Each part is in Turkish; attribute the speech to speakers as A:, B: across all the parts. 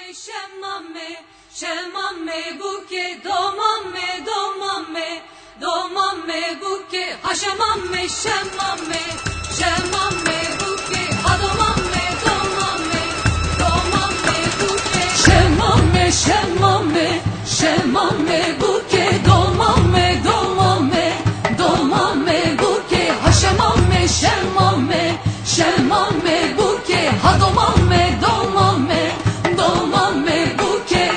A: Shemame, shemame buke, domame, domame, domame buke, hashamame, shemame, shemame buke, adomame, domame, domame buke, shemame, shemame, shemame buke, domame, domame, domame buke, hashamame, shemame, shemame buke, adomame, domame. Domame buke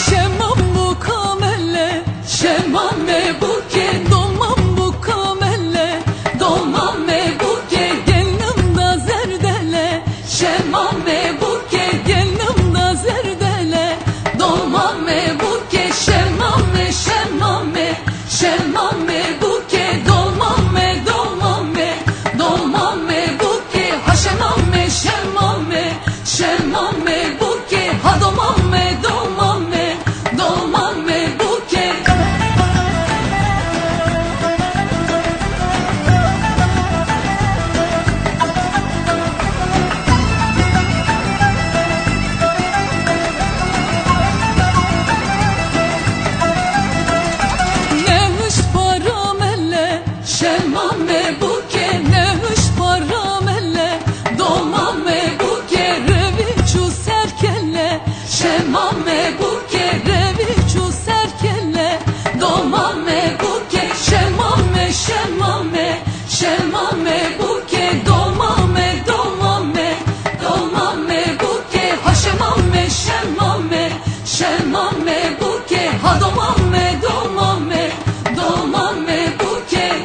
A: Şemam bu kamelle Şemame buke Domam bu kamelle Domame buke Gelinim da zerdele Şemame buke Domame buke, şemame, şemame, şemame buke, domame, domame, domame buke, haşemame, şemame, şemame buke, ha domame, domame, domame buke. Şemame buke nemiş paramelle Domame buke reviçu serkelle Şemame buke reviçu serkelle Domame buke şemame şemame Şemame buke domame domame Domame buke haşemame şemame Şemame buke ha domame domame Domame buke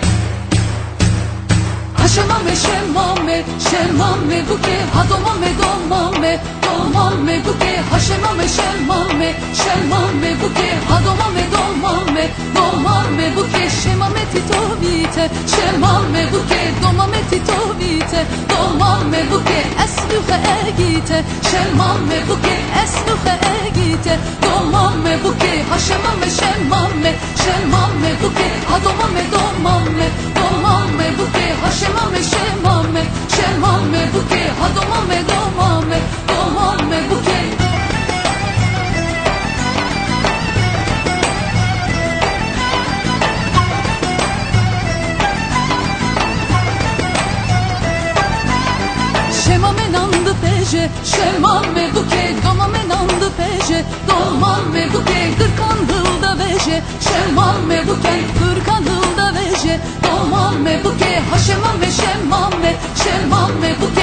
A: Şemame, şemame, şemame buke, ha domame, domame, domame buke, ha şemame, şemame, şemame buke, ha domame, domame, domame buke, şemame titovite, şemame buke, domame titovite, domame buke, esnuhe egite, şemame buke, esnuhe egite, domame buke, ha şemame, şemame, şemame buke, ha domame, domame, domame buke, ha şemame, şemame, şemame buke, ha domame, domame, domame buke. Şemame nandı peje, şemame buke, domame nandı peje, domame buke, kırkan hılda veje, şemame buke, kırkan hılda veje, domame buke, ha şemame, şemame, şemame buke.